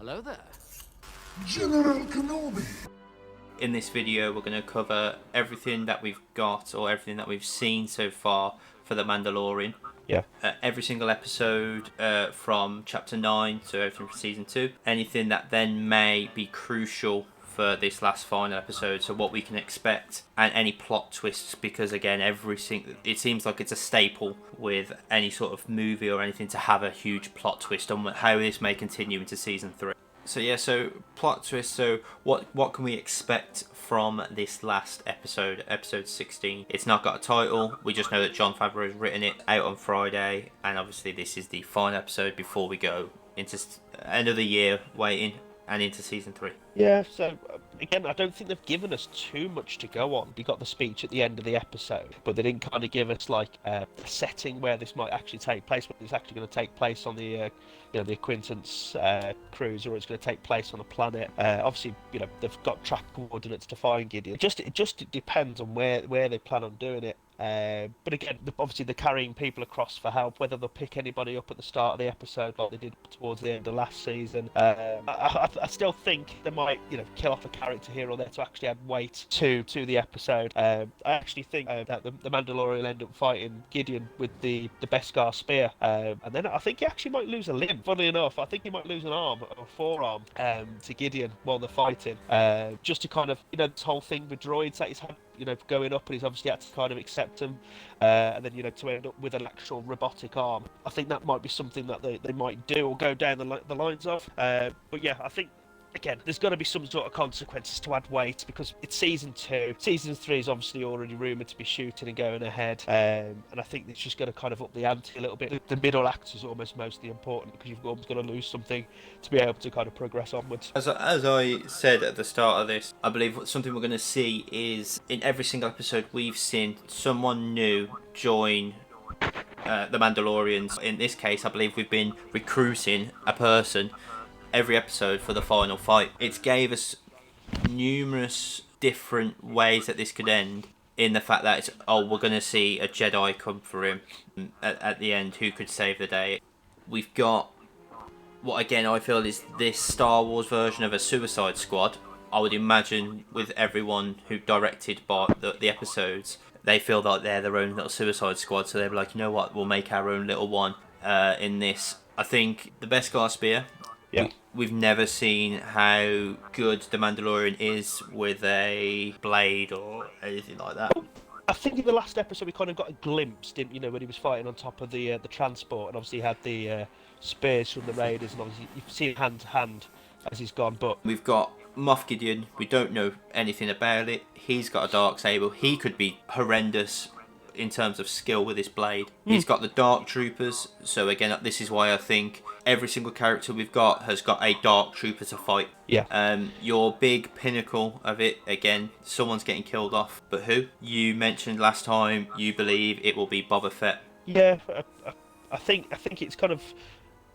Hello there. General Kenobi. In this video, we're going to cover everything that we've got or everything that we've seen so far for The Mandalorian. Yeah. Every single episode from Chapter 9 to everything from Season 2. Anything that then may be crucial for this last final episode, so what we can expect, and any plot twists, because again, it seems like it's a staple with any sort of movie or anything to have a huge plot twist on how this may continue into Season 3. So plot twist. So what can we expect from this last episode, episode 16? It's not got a title. We just know that Jon Favreau has written it, out on Friday, and obviously this is the final episode before we go into another year waiting and into Season 3. Yeah, so again, I don't think they've given us too much to go on. We got the speech at the end of the episode, but they didn't kind of give us like a setting where this might actually take place. But it's actually going to take place on the the Acquaintance cruiser, or it's going to take place on a planet. Obviously, they've got track coordinates to find Gideon. It just depends on where they plan on doing it. But again, obviously they're carrying people across for help. Whether they'll pick anybody up at the start of the episode like they did towards the end of last season, I still think they might kill off a character here or there to actually add weight to the episode. I actually think that the Mandalorian will end up fighting Gideon with the Beskar spear, and then I think he actually might lose a limb. Funnily enough, I think he might lose an arm or a forearm to Gideon while they're fighting, just to kind of this whole thing with droids that he's had going up, and he's obviously had to kind of accept them, and then to end up with an actual robotic arm. I think that might be something that they might do or go down the lines of. But yeah, I think again there's got to be some sort of consequences to add weight, because it's Season 2. Season 3 is obviously already rumoured to be shooting and going ahead, and I think it's just going to kind of up the ante a little bit. The middle act is almost mostly important, because you've almost got to lose something to be able to kind of progress onwards. As I said at the start of this, I believe something we're going to see is in every single episode we've seen someone new join the Mandalorians. In this case, I believe we've been recruiting a person every episode for the final fight. It gave us numerous different ways that this could end, in the fact that we're going to see a Jedi come for him at the end who could save the day. We've got what again I feel is this Star Wars version of a Suicide Squad. I would imagine with everyone who directed by the episodes, they feel like they're their own little Suicide Squad, so they're like, you know what, we'll make our own little one in this. I think the Beskar spear. Yeah. We've never seen how good the Mandalorian is with a blade or anything like that. I think in the last episode we kind of got a glimpse, didn't when he was fighting on top of the transport, and obviously he had the spears from the Raiders, and obviously you've seen hand to hand as he's gone. But we've got Moff Gideon. We don't know anything about it. He's got a dark saber. He could be horrendous in terms of skill with his blade. He's got the Dark Troopers, so again, this is why I think every single character we've got has got a Dark Trooper to fight. Yeah. Your big pinnacle of it, again, someone's getting killed off, but who? You mentioned last time you believe it will be Boba Fett. Yeah, I think it's kind of,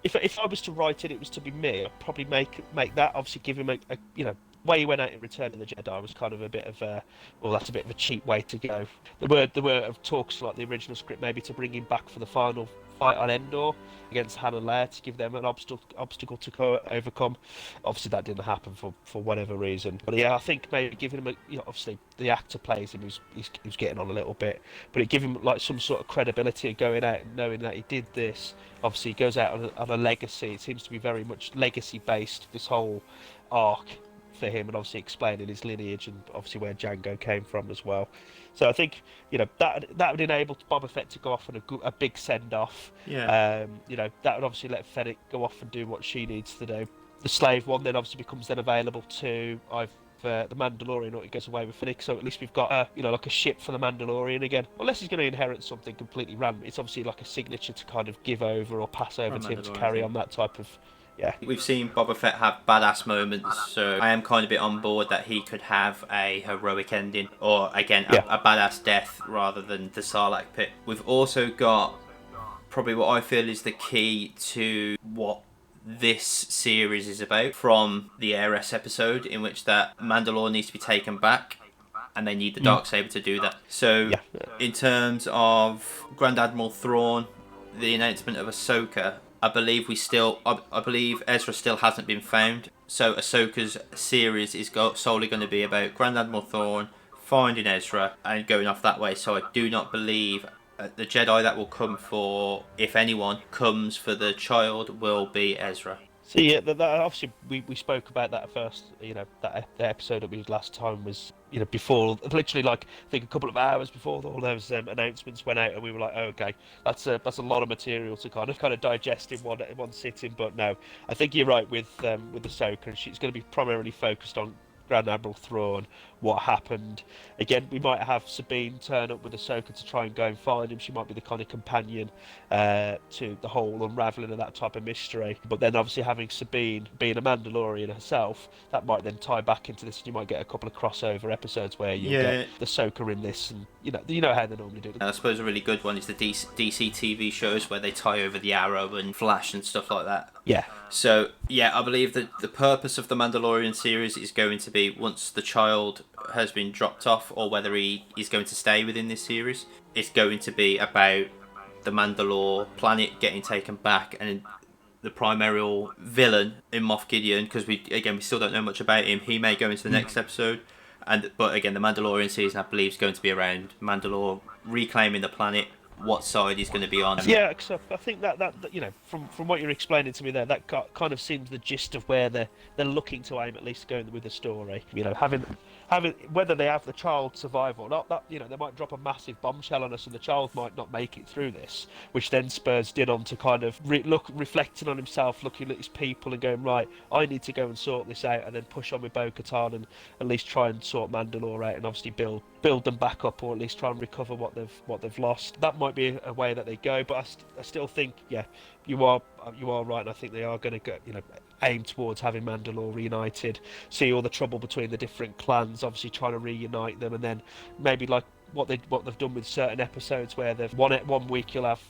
if I was to write it was to be me, I'd probably make that, obviously give him a way he went out in Return of the Jedi was kind of a bit of that's a bit of a cheap way to go. There were talks like the original script maybe to bring him back for the final fight on Endor against Han and Leia, to give them an obstacle to overcome. Obviously that didn't happen for whatever reason. But yeah, I think maybe giving him obviously the actor plays him who's getting on a little bit, but it give him like some sort of credibility of going out and knowing that he did this. Obviously he goes out on a legacy. It seems to be very much legacy based, this whole arc for him, and obviously explaining his lineage and obviously where Django came from as well. So I think that would enable Boba Fett to go off on a big send off. Yeah. That would obviously let Fennec go off and do what she needs to do. The slave one then obviously becomes then available to the Mandalorian, or he goes away with Fennec. So at least we've got like a ship for the Mandalorian again. Unless he's going to inherit something completely random, it's obviously like a signature to kind of give over or pass over to him to carry on that type of. Yeah. We've seen Boba Fett have badass moments, so I am kind of a bit on board that he could have a heroic ending, or again, a badass death rather than the Sarlacc pit. We've also got probably what I feel is the key to what this series is about, from the Heiress episode, in which that Mandalore needs to be taken back, and they need the Darksaber to do that. So, in terms of Grand Admiral Thrawn, the announcement of Ahsoka, I believe I believe Ezra still hasn't been found. So Ahsoka's series is solely going to be about Grand Admiral Thrawn finding Ezra and going off that way. So I do not believe the Jedi that will come for, if anyone comes for the child, will be Ezra. So yeah, that obviously we spoke about that first. The episode that we did last time was before, literally like I think a couple of hours before all those announcements went out, and we were like, oh, okay, that's a lot of material to kind of digest in one sitting. But no, I think you're right with Ahsoka, and she's going to be primarily focused on Grand Admiral Thrawn, what happened. Again, we might have Sabine turn up with Ahsoka to try and go and find him. She might be the kind of companion to the whole unraveling of that type of mystery. But then obviously having Sabine being a Mandalorian herself, that might then tie back into this. You might get a couple of crossover episodes where you'll get the Ahsoka in this, and you know how they normally do it. And I suppose a really good one is the DC TV shows where they tie over the Arrow and Flash and stuff like that. Yeah. So, yeah, I believe that the purpose of the Mandalorian series is going to be, once the child has been dropped off, or whether he is going to stay within this series, it's going to be about the Mandalore planet getting taken back, and the primary villain in Moff Gideon, because we still don't know much about him. He may go into the next episode, but again, the Mandalorian season, I believe, is going to be around Mandalore reclaiming the planet, what side he's going to be on. Yeah, so I think that from what you're explaining to me there, that kind of seems the gist of where they're looking to aim, at least going with the story. Having whether they have the child survive or not, that they might drop a massive bombshell on us, and the child might not make it through this, which then spurs Din on to kind of reflecting on himself, looking at his people, and going, right, I need to go and sort this out, and then push on with Bo-Katan and at least try and sort Mandalore out, and obviously build them back up, or at least try and recover what they've lost. That might be a way that they go, but I still think, yeah, you are right, and I think they are going to go, aim towards having Mandalore reunited, see all the trouble between the different clans, obviously trying to reunite them, and then maybe like what they've done with certain episodes where they've one week you'll have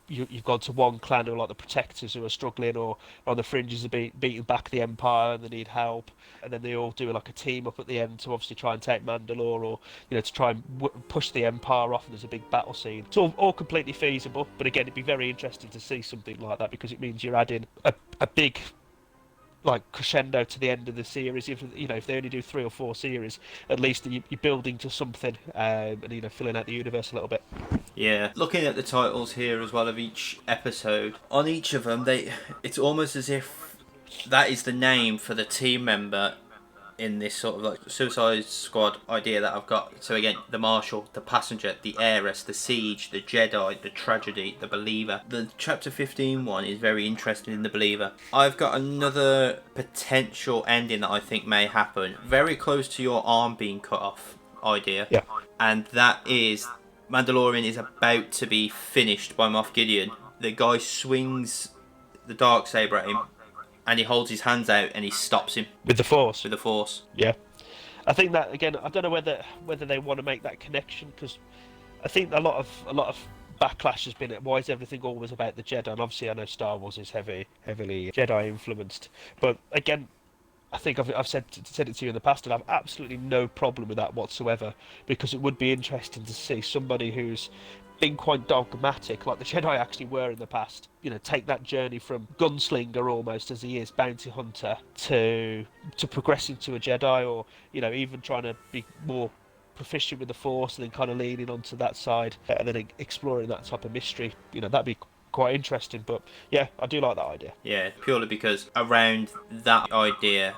you've gone to one clan who are like the protectors who are struggling or on the fringes of beating back the Empire and they need help, and then they all do like a team up at the end to obviously try and take Mandalore, or to try and push the Empire off, and there's a big battle scene. It's all completely feasible, but again, it'd be very interesting to see something like that, because it means you're adding a big like crescendo to the end of the series. If they only do 3 or 4 series, at least you're building to something, and filling out the universe a little bit. Yeah, looking at the titles here as well of each episode, on each of them, it's almost as if that is the name for the team member in this sort of like Suicide Squad idea that I've got. So again, the Marshal, the Passenger, the Heiress, the Siege, the Jedi, the Tragedy, the Believer. The Chapter 15 one is very interesting in the Believer. I've got another potential ending that I think may happen, very close to your arm being cut off idea. Yeah. And that is, Mandalorian is about to be finished by Moff Gideon. The guy swings the Darksaber at him, and he holds his hands out and he stops him with the Force. With the Force. Yeah, I think that again. I don't know whether they want to make that connection, because I think a lot of backlash has been at why is everything always about the Jedi, and obviously I know Star Wars is heavily Jedi influenced, but again, I think I've said it to you in the past, and I've absolutely no problem with that whatsoever, because it would be interesting to see somebody who's been quite dogmatic, like the Jedi actually were in the past, take that journey from gunslinger almost as he is, bounty hunter, to progressing to a Jedi, or even trying to be more proficient with the Force, and then kind of leaning onto that side, and then exploring that type of mystery. That'd be quite interesting. But yeah, I do like that idea. Yeah, purely because around that idea,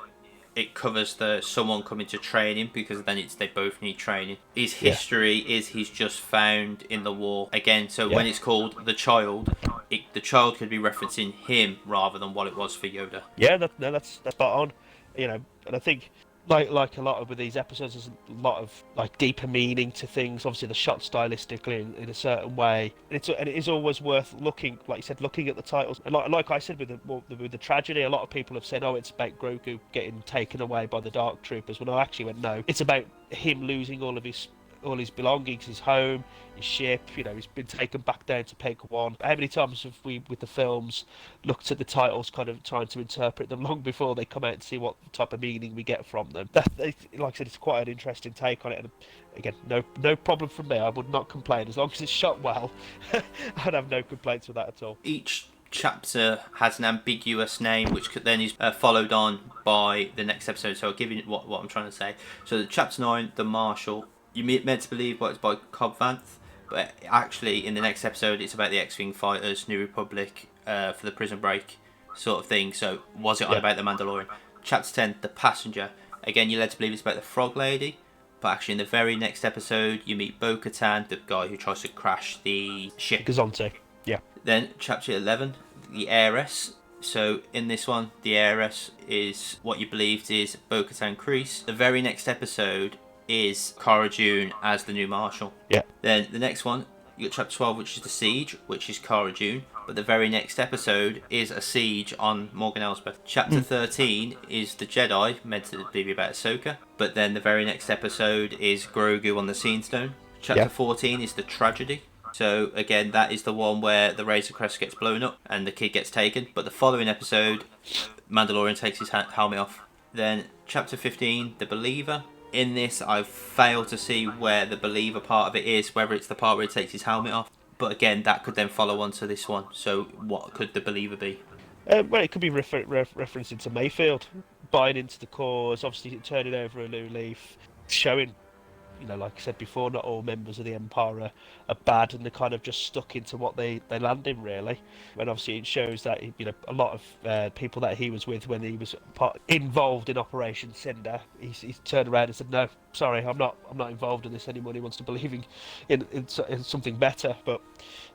it covers someone coming to train him, because then they both need training. His history is he's just found in the war again. So when it's called the child, the child could be referencing him rather than what it was for Yoda. Yeah, that's spot on. And I think like a lot of with these episodes, there's a lot of like deeper meaning to things. Obviously, they're shot stylistically in a certain way, and it is always worth looking, like you said, looking at the titles. And like I said with the Tragedy, a lot of people have said, oh, it's about Grogu getting taken away by the Dark Troopers. When I actually went, no, it's about him losing all his belongings, his home, his ship. He's been taken back down to Peg 1. How many times have we, with the films, looked at the titles, kind of trying to interpret them long before they come out and see what type of meaning we get from them? Like I said, it's quite an interesting take on it. And again, no problem from me. I would not complain as long as it's shot well. I'd have no complaints with that at all. Each chapter has an ambiguous name, which then is followed on by the next episode. So I'll give you what I'm trying to say. So the chapter 9, the Marshal, you meant to believe what it's by Cobb Vanth, but actually in the next episode it's about the X-Wing fighters, New Republic, for the prison break sort of thing. So was it on about the Mandalorian? Chapter 10, the Passenger. Again, you're led to believe it's about the Frog Lady, but actually in the very next episode you meet Bo-Katan, the guy who tries to crash the ship. Gazonte. Yeah. Then chapter 11, the Heiress. So in this one, the Heiress is what you believed is Bo-Katan Kryze. The very next episode is Cara Dune as the new Marshal. Yeah. Then the next one, you got chapter 12, which is the Siege, which is Cara Dune. But the very next episode is a siege on Morgan Elsbeth. Chapter 13 is the Jedi, meant to be about Ahsoka. But then the very next episode is Grogu on the Scene Stone. Chapter 14 is the Tragedy. So again, that is the one where the Razor Crest gets blown up and the kid gets taken. But the following episode, Mandalorian takes his helmet off. Then chapter 15, the Believer. In this, I've failed to see where the Believer part of it is, whether it's the part where he takes his helmet off. But again, that could then follow on to this one. So what could the Believer be? Well, it could be referencing to Mayfield, buying into the cause, obviously turning over a new leaf, showing, like I said before, not all members of the Empire are bad, and they're kind of just stuck into what they land in, really. And obviously it shows that, a lot of people that he was with when he was involved in Operation Cinder, he's turned around and said, no, sorry, I'm not involved in this anymore. He wants to believe in something better. But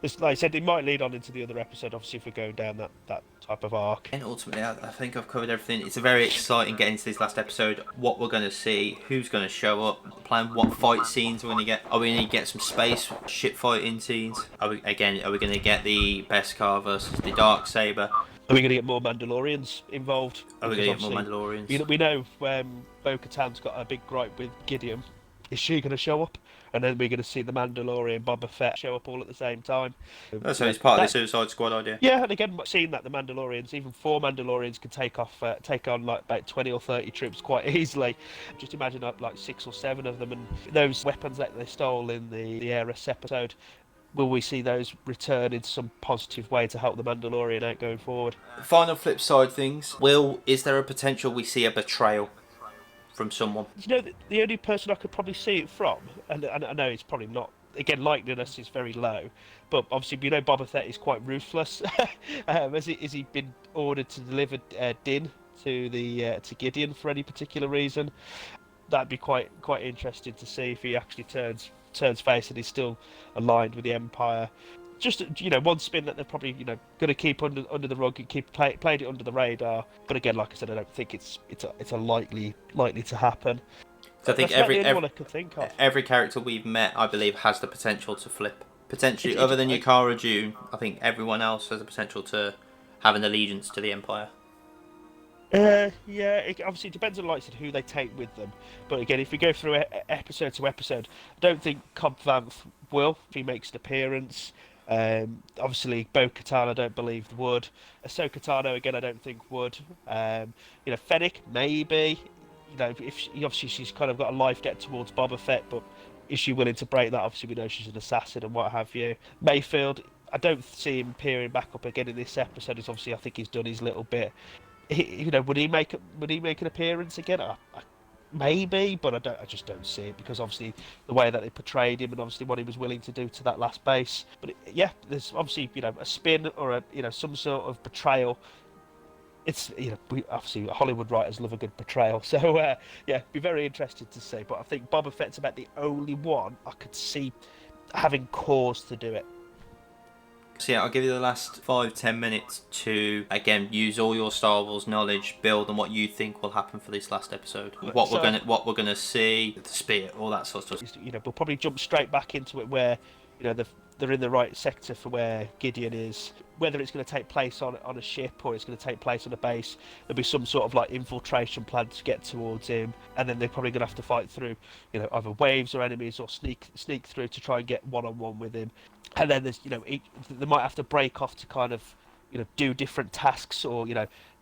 like I said, it might lead on into the other episode, obviously, if we're going down that type of arc. And ultimately, I think I've covered everything. It's a very exciting getting into this last episode. What we're going to see, who's going to show up, plan what fight scenes we're going to get. Are we going to get some space ship fighting scenes? Are we going to get the Beskar versus the Darksaber? Are we going to get more Mandalorians involved? Are we going to get more Mandalorians? We know Bo-Katan's got a big gripe with Gideon. Is she going to show up? And then we're going to see the Mandalorian, Boba Fett, show up all at the same time. So it's part of the Suicide Squad idea. Yeah, and again, seeing that the Mandalorians, even 4 Mandalorians, can take on like about 20 or 30 troops quite easily. Just imagine like 6 or 7 of them, and those weapons that they stole in the Heiress episode. Will we see those return in some positive way to help the Mandalorian out going forward? Final flip side things. Is there a potential we see a betrayal from someone? The only person I could probably see it from, and I know it's probably not, again, likeliness is very low, but obviously Boba Fett is quite ruthless. Has he been ordered to deliver Din to Gideon for any particular reason? That'd be quite interesting to see if he actually turns face and he's still aligned with the Empire. Just one spin that they're probably going to keep under the rug and played it under the radar. But again, like I said, I don't think it's a likely to happen. So I think one I could think of. Every character we've met, I believe, has the potential to flip. Potentially, other than your Cara Dune, I think everyone else has the potential to have an allegiance to the Empire. It obviously depends on, like I said, who they take with them. But again, if we go through episode to episode, I don't think Cobb Vanth will, if he makes an appearance. Obviously, Bo-Katan, I don't believe would. Ahsoka Tano, again, I don't think would. Fennec, maybe. Obviously she's kind of got a life debt towards Boba Fett, but is she willing to break that? Obviously, we know she's an assassin and what have you. Mayfield, I don't see him peering back up again in this episode. It's obviously, I think he's done his little bit. Would he make an appearance again? Maybe, but I just don't see it, because obviously the way that they portrayed him and obviously what he was willing to do to that last base. But there's obviously a spin or some sort of betrayal. It's we obviously Hollywood writers love a good betrayal, so be very interested to see. But I think Boba Fett's about the only one I could see having cause to do it. So I'll give you the last 5-10 minutes to again use all your Star Wars knowledge, build on what you think will happen for this last episode. What we're gonna see, the spear, all that sort of stuff. We'll probably jump straight back into it where they're in the right sector for where Gideon is. Whether it's going to take place on a ship or it's going to take place on a base, there'll be some sort of like infiltration plan to get towards him, and then they're probably going to have to fight through, either waves or enemies, or sneak through to try and get one-on-one with him. And then there's, they might have to break off to kind of, do different tasks, or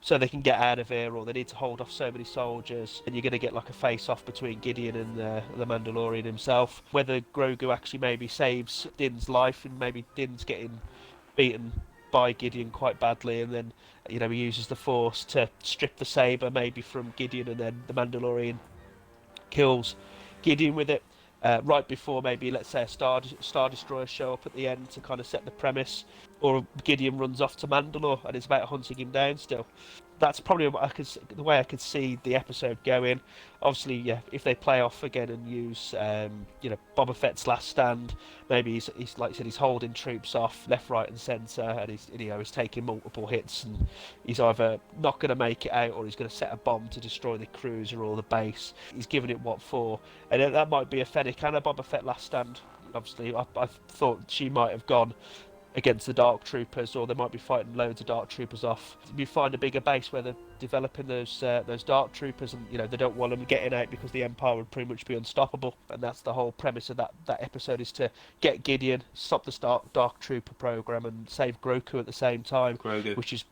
so they can get out of here, or they need to hold off so many soldiers, and you're going to get like a face-off between Gideon and the Mandalorian himself. Whether Grogu actually maybe saves Din's life, and maybe Din's getting beaten by Gideon quite badly, and then he uses the Force to strip the saber maybe from Gideon, and then the Mandalorian kills Gideon with it. Right before maybe, let's say, a Star Destroyer show up at the end to kind of set the premise, or Gideon runs off to Mandalore and it's about hunting him down still. That's probably what the way I could see the episode going. Obviously, yeah, if they play off again and use, Boba Fett's last stand, maybe he's like I said, he's holding troops off left, right, and centre, and he's taking multiple hits, and he's either not going to make it out or he's going to set a bomb to destroy the cruiser or the base. He's giving it what for, and that might be a Fennec and a Boba Fett last stand. Obviously, I thought she might have gone against the Dark Troopers, or they might be fighting loads of Dark Troopers off. You find a bigger base where they're developing those Dark Troopers, and they don't want them getting out because the Empire would pretty much be unstoppable. And that's the whole premise of that episode, is to get Gideon, stop the Dark Trooper program, and save Grogu at the same time. Grogu. Which is,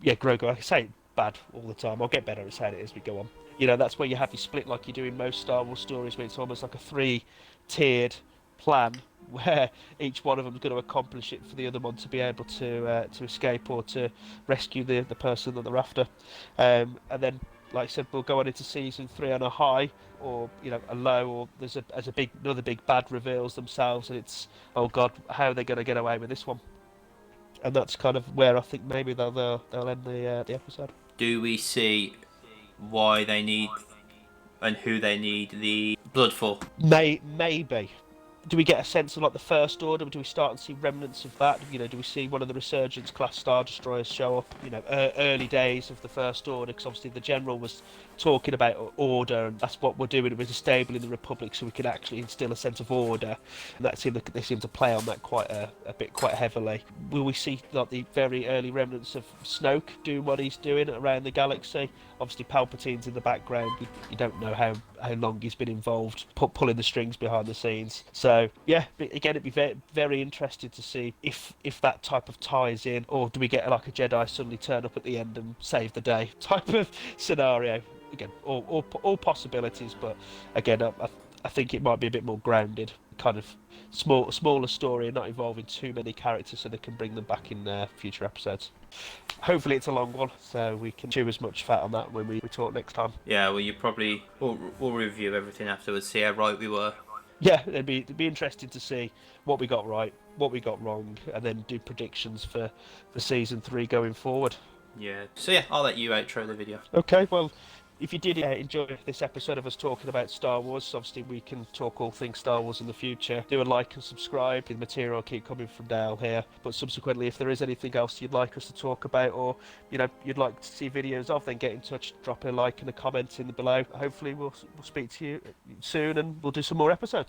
Grogu. I say it bad all the time. I'll get better at saying it as we go on. That's where you have your split like you do in most Star Wars stories, where it's almost like a 3-tiered plan, where each one of them is going to accomplish it for the other one to be able to escape or to rescue the person that they're after. And then, like I said, we'll go on into season 3 on a high, or a low, or there's another big bad reveals themselves, and it's, oh god, how are they going to get away with this one? And that's kind of where I think maybe they'll end the episode. Do we see why they need and who they need the blood for? Maybe. Do we get a sense of like the First Order? Do we start and see remnants of that? Do we see one of the Resurgence class Star Destroyers show up? Early days of the First Order, because obviously the General was talking about order, and that's what we're doing. We're disabling the Republic so we can actually instill a sense of order. And they seem to play on that quite heavily. Will we see like the very early remnants of Snoke doing what he's doing around the galaxy? Obviously, Palpatine's in the background. You don't know how long he's been involved, pulling the strings behind the scenes. So yeah, again, it'd be very, very interested to see if that type of ties in, or do we get like a Jedi suddenly turn up at the end and save the day type of scenario? Again, all possibilities, but again, I think it might be a bit more grounded, kind of smaller story, and not involving too many characters, so they can bring them back in future episodes. Hopefully it's a long one, so we can chew as much fat on that when we talk next time. Yeah, well, we'll review everything afterwards, see how right we were. Yeah, it'd be interesting to see what we got right, what we got wrong, and then do predictions for season 3 going forward. Yeah. So yeah, I'll let you outro the video. Okay, well, if you did enjoy this episode of us talking about Star Wars, obviously we can talk all things Star Wars in the future. Do a like and subscribe. The material will keep coming from Dale here. But subsequently, if there is anything else you'd like us to talk about, or you'd like to see videos of, then get in touch, drop a like and a comment in the below. Hopefully we'll speak to you soon, and we'll do some more episodes.